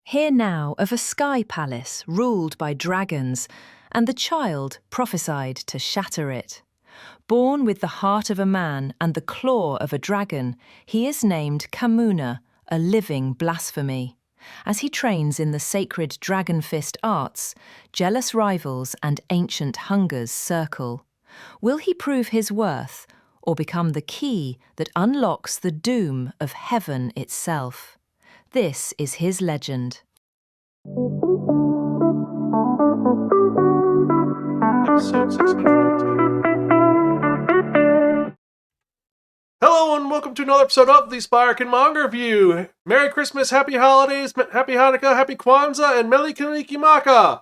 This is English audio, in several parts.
Hear now of a sky palace ruled by dragons, and the child prophesied to shatter it. Born with the heart of a man and the claw of a dragon, he is named Kamuna, a living blasphemy. As he trains in the sacred dragon fist arts, jealous rivals and ancient hungers circle. Will he prove his worth, or become the key that unlocks the doom of heaven itself? This is his legend. Episode 610. Hello and welcome to another episode of the Spiraken Manga Review. Merry Christmas, Happy Holidays, Happy Hanukkah, Happy Kwanzaa, and Meli Kalikimaka.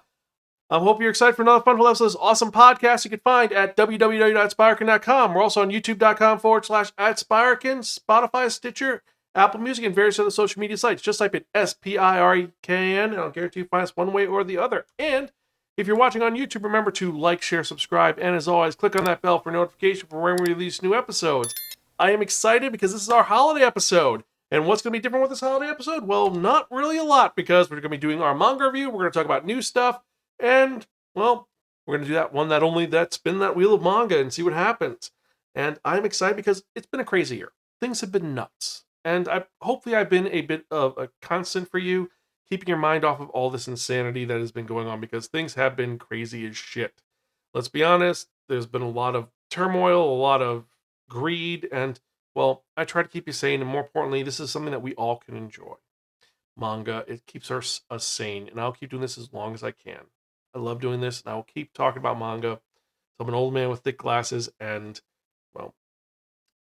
I hope you're excited for another fun episode of this awesome podcast you can find at www.spiraken.com. We're also on youtube.com/@Spiraken, Spotify, Stitcher, Apple Music, and various other social media sites. Just type in SPIREKN, and I'll guarantee you find us one way or the other. And if you're watching on YouTube, remember to like, share, subscribe, and as always, click on that bell for notification for when we release new episodes. I am excited because this is our holiday episode. And what's going to be different with this holiday episode? Well, not really a lot, because we're going to be doing our manga review, we're going to talk about new stuff, and, well, we're going to do that one that spin that wheel of manga and see what happens. And I'm excited because it's been a crazy year. Things have been nuts. And hopefully I've been a bit of a constant for you, keeping your mind off of all this insanity that has been going on, because things have been crazy as shit. Let's be honest, there's been a lot of turmoil, a lot of greed, and, well, I try to keep you sane, and more importantly, this is something that we all can enjoy. Manga, it keeps us sane, and I'll keep doing this as long as I can. I love doing this, and I will keep talking about manga. So I'm an old man with thick glasses and, well,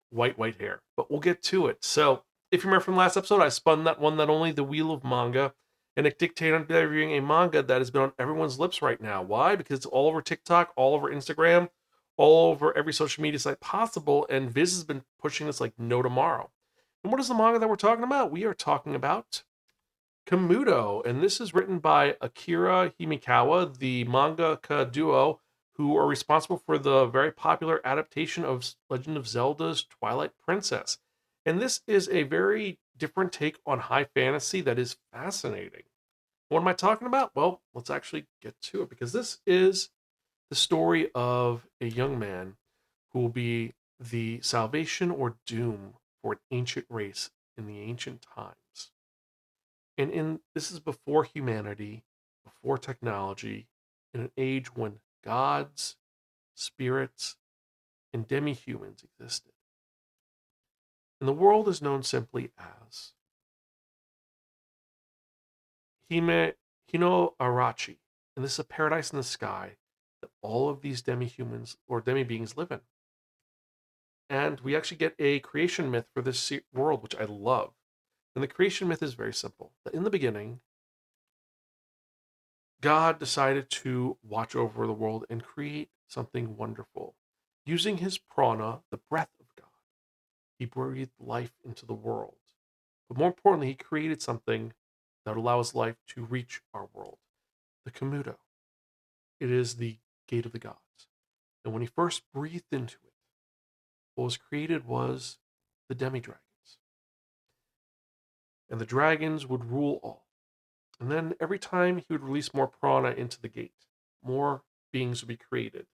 white hair. But we'll get to it. So, if you remember from last episode, I spun that only, the Wheel of Manga, and it dictated on reviewing a manga that has been on everyone's lips right now. Why? Because it's all over TikTok, all over Instagram, all over every social media site possible, and Viz has been pushing this like no tomorrow. And what is the manga that we're talking about? We are talking about Kamudo, and this is written by Akira Himekawa, the mangaka duo who are responsible for the very popular adaptation of Legend of Zelda's Twilight Princess. And this is a very different take on high fantasy that is fascinating. What am I talking about? Well, let's actually get to it, because this is the story of a young man who will be the salvation or doom for an ancient race in the ancient times. And this is before humanity, before technology, in an age when gods, spirits, and demi-humans existed. And the world is known simply as Hino Arachi. And this is a paradise in the sky that all of these demi-humans or demi-beings live in. And we actually get a creation myth for this world, which I love. And the creation myth is very simple. That in the beginning, God decided to watch over the world and create something wonderful. Using his prana, the breath of God, he breathed life into the world. But more importantly, he created something that allows life to reach our world, the Kamudo. It is the gate of the gods. And when he first breathed into it, what was created was the demi-dragons. And the dragons would rule all. And then every time he would release more prana into the gate, more beings would be created.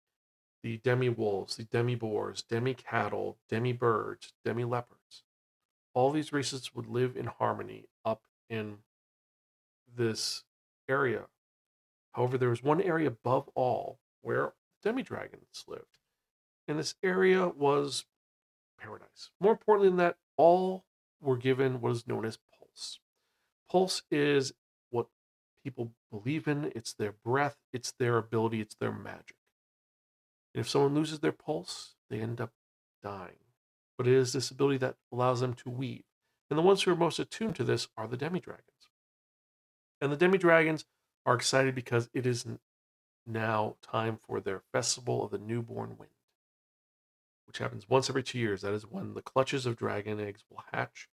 The demi-wolves, the demi-boars, demi-cattle, demi-birds, demi-leopards. All these races would live in harmony up in this area. However, there was one area above all where demi-dragons lived. And this area was paradise. More importantly than that, all were given what is known as pulse. Pulse is what people believe in. It's their breath, it's their ability, it's their magic. And if someone loses their pulse, they end up dying. But it is this ability that allows them to weave. And the ones who are most attuned to this are the demi-dragons. And the demi-dragons are excited because it is now time for their festival of the newborn wind, which happens once every 2 years. That is when the clutches of dragon eggs will hatch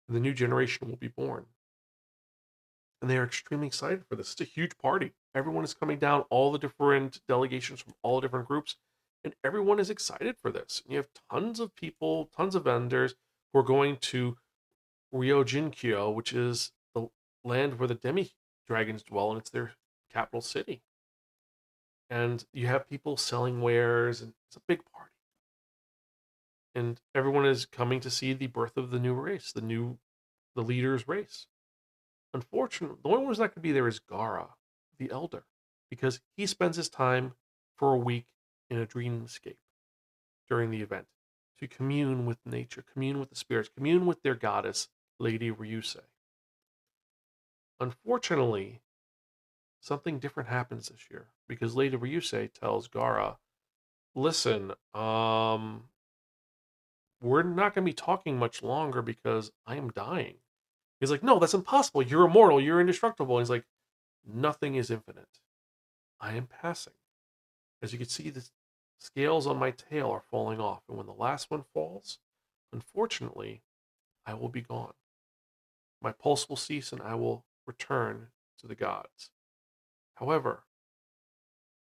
and the new generation will be born. And they are extremely excited for this. It's a huge party. Everyone is coming down, all the different delegations from all the different groups, and everyone is excited for this. And you have tons of people, tons of vendors who are going to Ryojinkyo, which is the land where the demi-dragons dwell, and it's their capital city. And you have people selling wares, and it's a big party. And everyone is coming to see the birth of the new race, the leader's race. Unfortunately, the only one who's not going to be there is Gara, the elder, because he spends his time for a week in a dreamscape during the event to commune with nature, commune with the spirits, commune with their goddess, Lady Ryusei. Unfortunately, something different happens this year because Lady Ryusei tells Gara, listen, we're not going to be talking much longer because I am dying. He's like, no, that's impossible. You're immortal. You're indestructible. And he's like, nothing is infinite. I am passing. As you can see, the scales on my tail are falling off. And when the last one falls, unfortunately, I will be gone. My pulse will cease and I will return to the gods. However,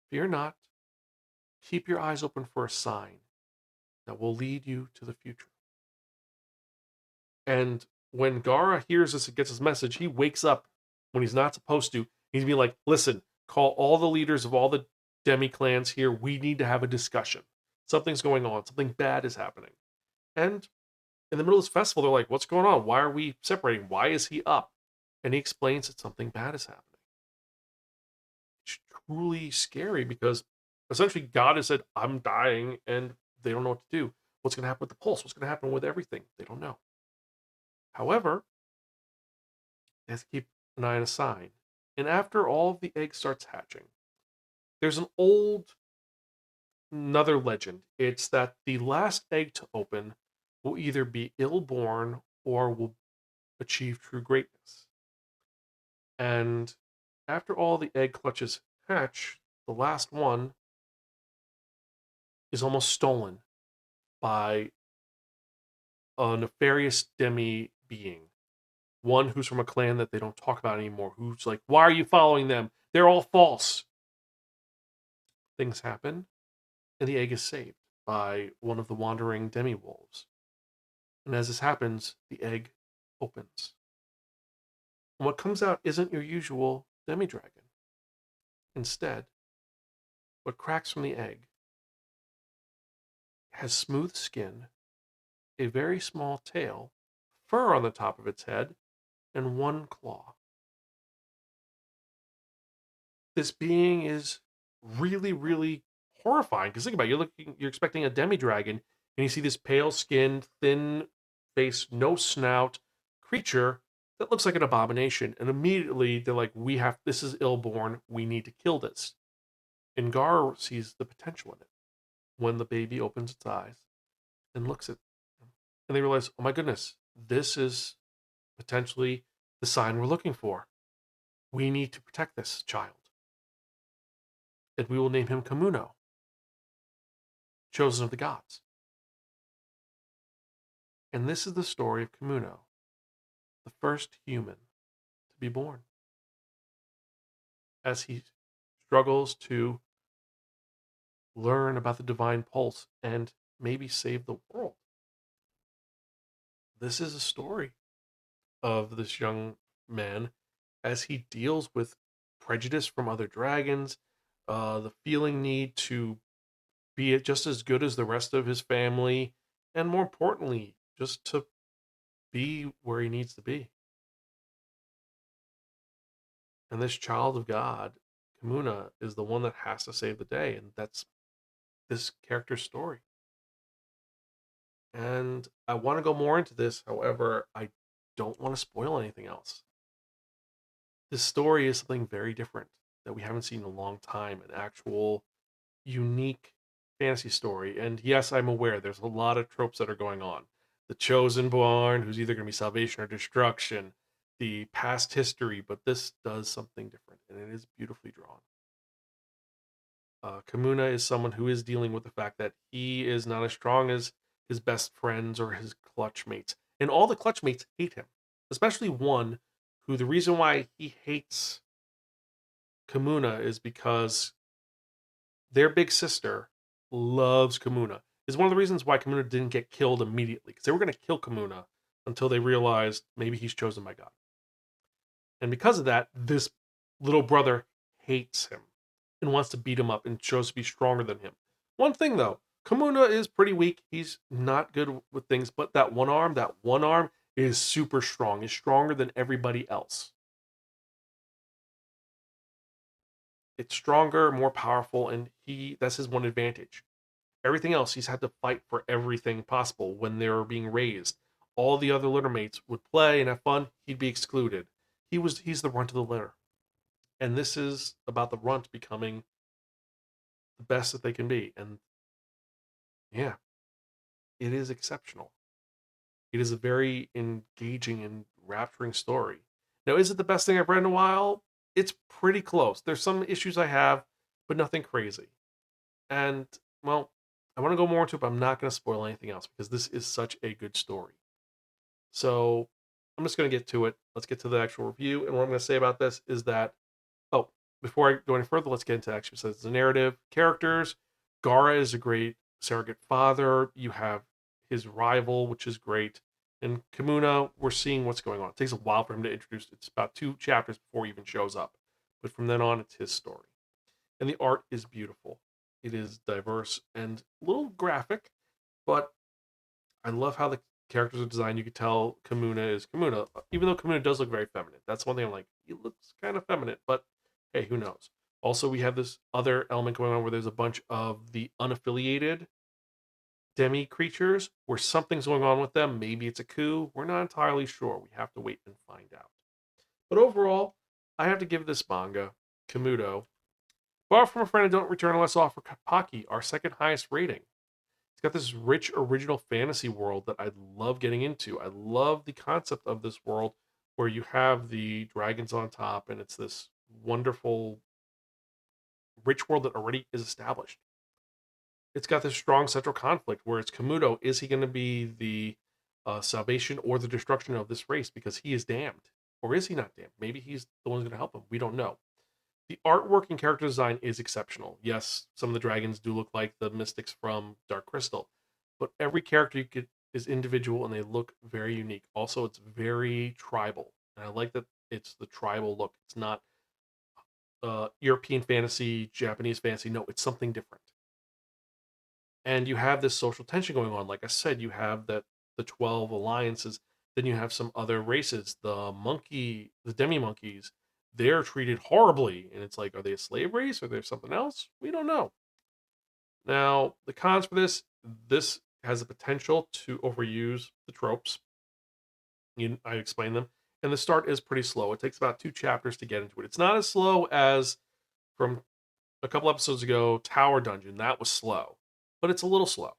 fear not. Keep your eyes open for a sign that will lead you to the future. And when Gara hears this and gets his message, he wakes up when he's not supposed to. He's being like, listen, call all the leaders of all the demi clans here. We need to have a discussion. Something's going on. Something bad is happening. And in the middle of this festival, they're like, what's going on? Why are we separating? Why is he up? And he explains that something bad is happening. It's truly scary because essentially God has said, I'm dying, and they don't know what to do. What's going to happen with the pulse? What's going to happen with everything? They don't know. However, they have to keep an eye on a sign. And after all of the eggs starts hatching, there's another legend. It's that the last egg to open will either be ill-born or will achieve true greatness. And after all the egg clutches hatch, the last one is almost stolen by a nefarious demi being. One who's from a clan that they don't talk about anymore, who's like, why are you following them? They're all false. Things happen, and the egg is saved by one of the wandering demi-wolves. And as this happens, the egg opens. And what comes out isn't your usual demi-dragon. Instead, what cracks from the egg has smooth skin, a very small tail, fur on the top of its head, and one claw. This being is really, really horrifying. Because think about it, you're expecting a demi-dragon, and you see this pale-skinned, thin-faced, no snout creature that looks like an abomination. And immediately they're like, this is ill-born, we need to kill this. And Gar sees the potential in it when the baby opens its eyes and looks at them. And they realize, oh my goodness, this is potentially the sign we're looking for. We need to protect this child. And we will name him Kamuna, chosen of the gods. And this is the story of Kamuna, the first human to be born, as he struggles to learn about the divine pulse and maybe save the world. This is a story of this young man as he deals with prejudice from other dragons, the feeling need to be just as good as the rest of his family, and more importantly, just to be where he needs to be. And this child of God, Kamuna, is the one that has to save the day, and that's this character's story. And I want to go more into this, however, I don't want to spoil anything else. This story is something very different that we haven't seen in a long time, an actual unique fantasy story. And yes, I'm aware there's a lot of tropes that are going on. The chosen born, who's either going to be salvation or destruction, the past history, but this does something different, and it is beautifully drawn. Kamuna is someone who is dealing with the fact that he is not as strong as his best friends or his clutch mates. And all the clutch mates hate him, especially one who the reason why he hates Kamuna is because their big sister loves Kamuna. Is one of the reasons why Kamuna didn't get killed immediately, because they were going to kill Kamuna until they realized maybe he's chosen by God. And because of that, this little brother hates him and wants to beat him up and shows to be stronger than him. One thing though, Kamuna is pretty weak. He's not good with things, but that one arm is super strong. Is stronger than everybody else. It's stronger, more powerful, and that's his one advantage. Everything else, he's had to fight for everything possible when they were being raised. All the other littermates would play and have fun. He'd be excluded. He's the runt of the litter. And this is about the runt becoming the best that they can be. And yeah, it is exceptional. It is a very engaging and rapturing story. Now, is it the best thing I've read in a while? It's pretty close. There's some issues I have, but nothing crazy. And, well, I want to go more into it, but I'm not going to spoil anything else because this is such a good story. So I'm just going to get to it. Let's get to the actual review. And what I'm going to say about this is that, oh, before I go any further, let's get into actually says the narrative. Characters. Gaara is a great surrogate father. You have his rival, which is great. And Kamuna, we're seeing what's going on. It takes a while for him to introduce. It's about 2 chapters before he even shows up. But from then on, it's his story. And the art is beautiful. It is diverse and a little graphic, but I love how the characters are designed. You could tell Kamuna is Kamuna, even though Kamuna does look very feminine. That's one thing I'm like, he looks kind of feminine, but hey, who knows? Also, we have this other element going on where there's a bunch of the unaffiliated demi creatures where something's going on with them. Maybe it's a coup. We're not entirely sure. We have to wait and find out. But overall, I have to give this manga, Kamudo, Borrow from a Friend and Don't Return Unless Offer Pocky, our second highest rating. It's got this rich original fantasy world that I love getting into. I love the concept of this world where you have the dragons on top and it's this wonderful rich world that already is established. It's got this strong central conflict where it's Kamudo. Is he going to be the salvation or the destruction of this race because he is damned? Or is he not damned? Maybe he's the one who's going to help him. We don't know. The artwork and character design is exceptional. Yes, some of the dragons do look like the mystics from Dark Crystal, but every character you get is individual and they look very unique. Also, it's very tribal, and I like that it's the tribal look. It's not European fantasy, Japanese fantasy. No, it's something different. And you have this social tension going on. Like I said, you have the 12 alliances. Then you have some other races, the demi monkeys. They're treated horribly, and it's like, are they a slave race? Or there's something else? We don't know. Now, the cons for this has the potential to overuse the tropes. I explained them, and the start is pretty slow. It takes about 2 chapters to get into it. It's not as slow as from a couple episodes ago, Tower Dungeon. That was slow, but it's a little slow.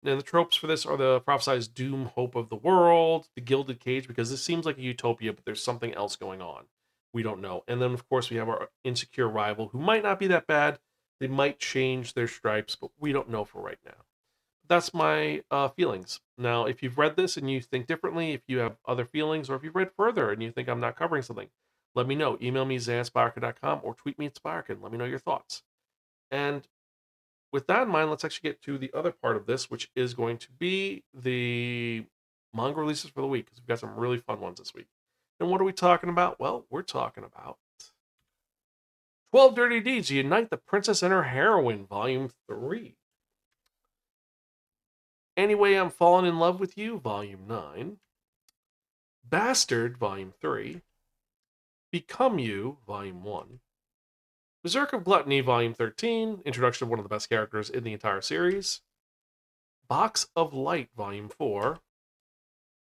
And the tropes for this are the prophesized doom, hope of the world, the gilded cage, because this seems like a utopia, but there's something else going on. We don't know. And then, of course, we have our insecure rival who might not be that bad. They might change their stripes, but we don't know for right now. That's my feelings. Now, if you've read this and you think differently, if you have other feelings, or if you've read further and you think I'm not covering something, let me know. Email me, zan@spiraken.com, or tweet me at Spiraken. Let me know your thoughts. And with that in mind, let's actually get to the other part of this, which is going to be the manga releases for the week, because we've got some really fun ones this week. And what are we talking about? Well, we're talking about 12 Dirty Deeds Unite the Princess and Her Heroine, Volume 3. Anyway, I'm Falling in Love with You, Volume 9. Bastard, Volume 3. Become You, Volume 1. Berserk of Gluttony, Volume 13. Introduction of one of the best characters in the entire series. Box of Light, Volume 4.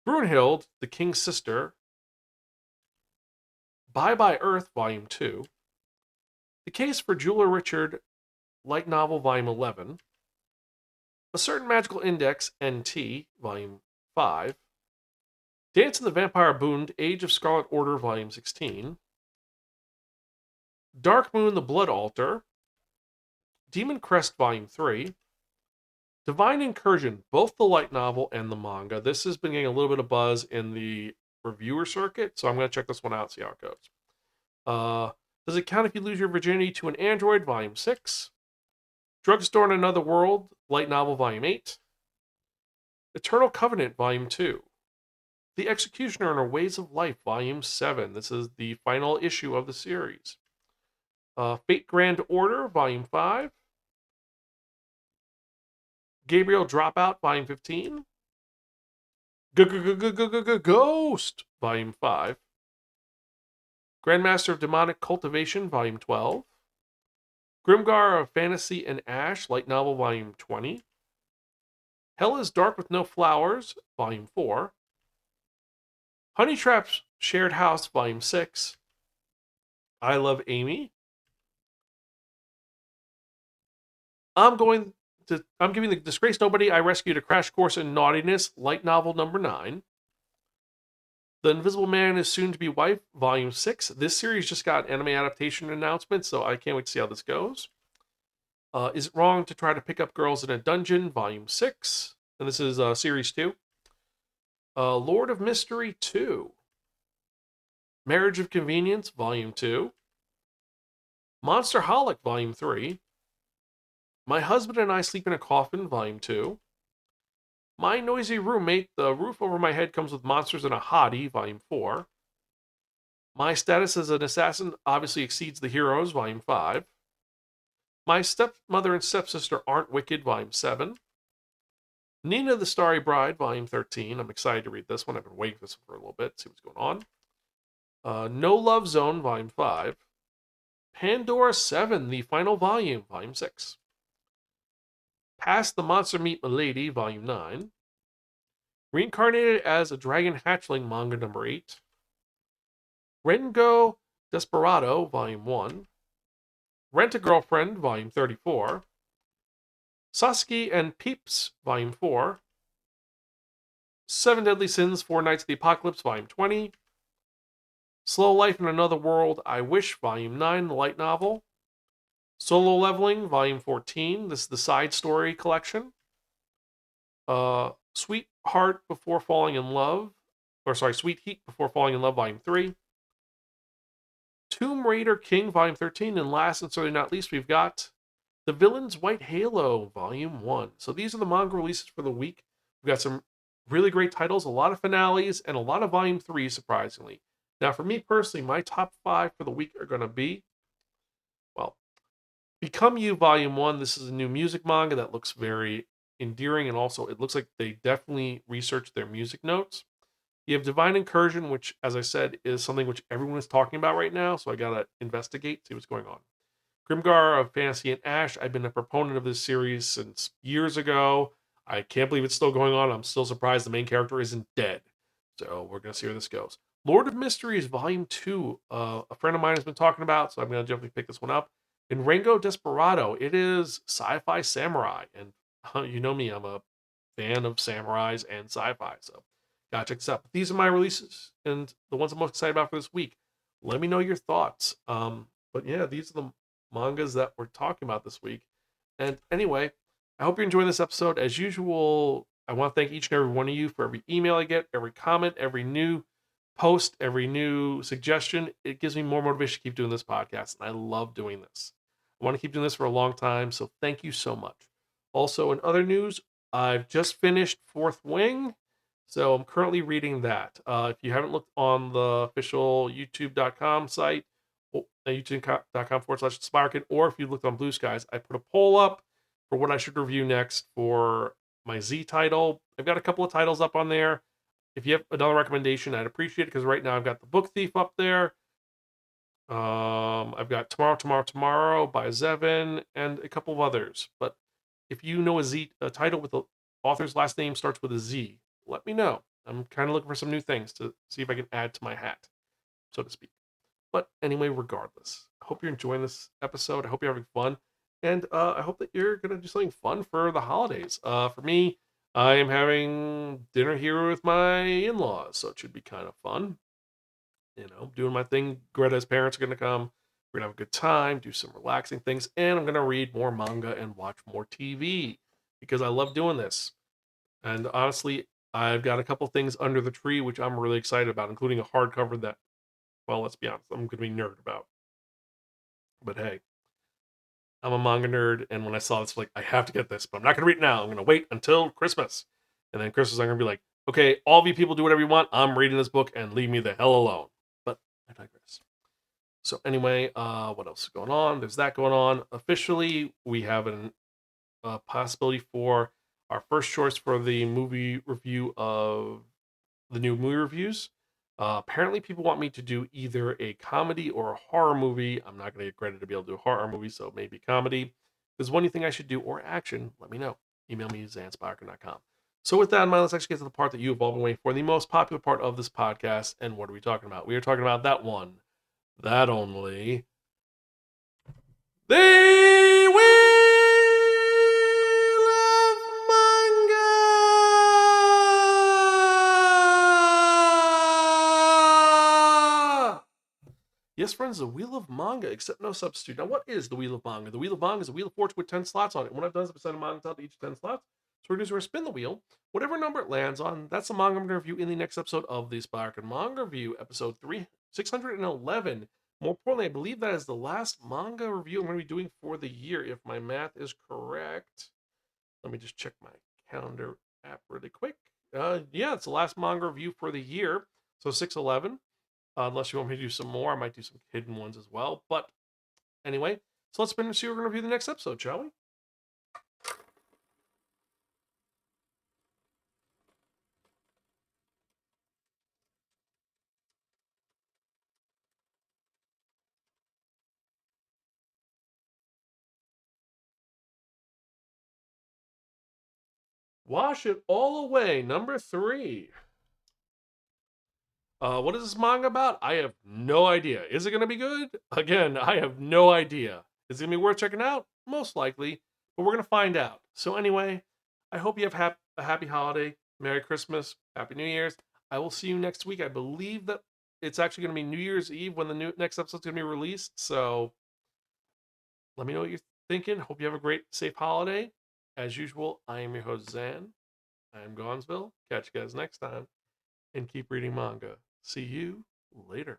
Brunhild, the King's Sister. Bye Bye Earth, Volume 2. The Case for Jeweler Richard, Light Novel, Volume 11. A Certain Magical Index, NT, Volume 5. Dance of the Vampire Bund, Age of Scarlet Order, Volume 16. Dark Moon, the Blood Altar. Demon Crest, Volume 3. Divine Incursion, both the light novel and the manga. This has been getting a little bit of buzz in the reviewer circuit, so I'm going to check this one out, see how it goes. Does it count if you lose your virginity to an android? Volume 6. Drugstore in Another World, light novel, Volume 8. Eternal Covenant, Volume 2. The Executioner and Her Ways of Life, Volume 7. This is the final issue of the series. Fate Grand Order, Volume 5. Gabrielle Dropout, Volume 15. Ghost, Volume 5. Grandmaster of Demonic Cultivation, Volume 12. Grimgar of Fantasy and Ash, Light Novel, Volume 20. Hell is Dark with No Flowers, Volume 4. Honey Trap's Shared House, Volume 6. I Love Amy. I'm giving the Disgraced Nobody I Rescued a Crash Course in Naughtiness, Light Novel number 9. The Invisible Man is Soon to Be Wife, Volume 6. This series just got anime adaptation announcement, so I can't wait to see how this goes. Is It Wrong to Try to Pick Up Girls in a Dungeon, Volume 6. And this is Series 2. Lord of Mystery 2. Marriage of Convenience, Volume 2. Monster Holic, Volume 3. My Husband and I Sleep in a Coffin, Volume 2. My Noisy Roommate, The Roof Over My Head Comes with Monsters and a Hottie, Volume 4. My Status as an Assassin Obviously Exceeds the Heroes, Volume 5. My Stepmother and Stepsister Aren't Wicked, Volume 7. Nina the Starry Bride, Volume 13. I'm excited to read this one. I've been waiting for this one for a little bit, see what's going on. No Love Zone, Volume 5. Pandora 7, the final volume, Volume 6. Past the Monster Meet Milady, Volume 9. Reincarnated as a Dragon Hatchling, Manga number 8. Rengo Desperado, Volume 1. Rent a Girlfriend, Volume 34. Sasuke and Peeps, Volume 4. Seven Deadly Sins, Four Nights of the Apocalypse, Volume 20. Slow Life in Another World, I Wish, Volume 9, the light novel. Solo Leveling, Volume 14. This is the side story collection. Sweet Heart Before Falling in Love. Sweet Heat Before Falling in Love, Volume 3. Tomb Raider King, Volume 13. And last and certainly not least, we've got The Villain's White Halo, Volume 1. So these are the manga releases for the week. We've got some really great titles, a lot of finales, and a lot of Volume 3, surprisingly. Now, for me personally, my top 5 for the week are going to be, well, Become You, Volume 1. This is a new music manga that looks very endearing, and also it looks like they definitely researched their music notes. You have Divine Incursion, which, as I said, is something which everyone is talking about right now, so I gotta investigate, see what's going on. Grimgar of Fantasy and Ash. I've been a proponent of this series since years ago. I can't believe it's still going on. I'm still surprised the main character isn't dead. So we're going to see where this goes. Lord of Mysteries, Volume 2. A friend of mine has been talking about, so I'm going to definitely pick this one up. In Rango Desperado, it is sci-fi samurai. And you know me, I'm a fan of samurais and sci-fi. So gotta check this out. But these are my releases and the ones I'm most excited about for this week. Let me know your thoughts. But yeah, these are the mangas that we're talking about this week. And anyway, I hope you're enjoying this episode. As usual, I want to thank each and every one of you for every email I get, every comment, every new post, every new suggestion. It gives me more motivation to keep doing this podcast, and I love doing this. I want to keep doing this for a long time, so thank you so much. Also, in other news, I've just finished Fourth Wing, so I'm currently reading that. If you haven't looked on the official youtube.com site, youtube.com/Spiraken, or if you looked on Blue Skies, I put a poll up for what I should review next for my Z title. I've got a couple of titles up on there. If you have another recommendation, I'd appreciate it, because right now I've got The Book Thief up there. I've got Tomorrow by Zevin and a couple of others. But if you know a title with the author's last name starts with a Z, let me know. I'm kind of looking for some new things to see if I can add to my hat, so to speak. But anyway, regardless, I hope you're enjoying this episode. I hope you're having fun. And I hope that you're going to do something fun for the holidays. For me, I am having dinner here with my in-laws, so it should be kind of fun. You know, doing my thing. Greta's parents are going to come. We're going to have a good time, do some relaxing things, and I'm going to read more manga and watch more TV because I love doing this. And honestly, I've got a couple things under the tree which I'm really excited about, including a hardcover that, well, let's be honest, I'm going to be nerd about. But hey, I'm a manga nerd, and when I saw this, like, I have to get this, but I'm not going to read it now. I'm going to wait until Christmas. And then Christmas, I'm going to be like, Okay, all of you people do whatever you want. I'm reading this book and leave me the hell alone. But I digress. So anyway, what else is going on? There's that going on. Officially, we have a possibility for our first choice for the movie review of the new movie reviews. Apparently, people want me to do either a comedy or a horror movie. I'm not going to get credit to be able to do a horror movie, so maybe comedy. If there's one you think I should do or action, let me know. Email me at zanspiraken.com. So with that in mind, let's actually get to the part that you have all been waiting for, the most popular part of this podcast. And what are we talking about? We are talking about that one, that only, the Wheel of Manga! Yes, friends, the Wheel of Manga, except no substitute. Now, what is the Wheel of Manga? The Wheel of Manga is a wheel of fortune with 10 slots on it. When I've done is I've assigned a manga title to each 10 slots. So we're going to spin the wheel. Whatever number it lands on, that's the manga I'm going to review in the next episode of the Spiraken Manga Review, episode 611. More importantly, I believe that is the last manga review I'm going to be doing for the year, if my math is correct. Let me just check my calendar app really quick. Yeah, it's the last manga review for the year. So 611. Unless you want me to do some more, I might do some hidden ones as well. But anyway, so let's spin and see what we're going to review the next episode, shall we? Wash It All Away, number 3. What is this manga about? I have no idea. Is it going to be good? Again, I have no idea. Is it going to be worth checking out? Most likely, but we're going to find out. So anyway, I hope you have a happy holiday, Merry Christmas, Happy New Year's. I will see you next week. I believe that it's actually going to be New Year's Eve when the next episode's going to be released. So let me know what you're thinking. Hope you have a great, safe holiday. As usual, I am your host, Zan. I am Gonzville. Catch you guys next time. And keep reading manga. See you later.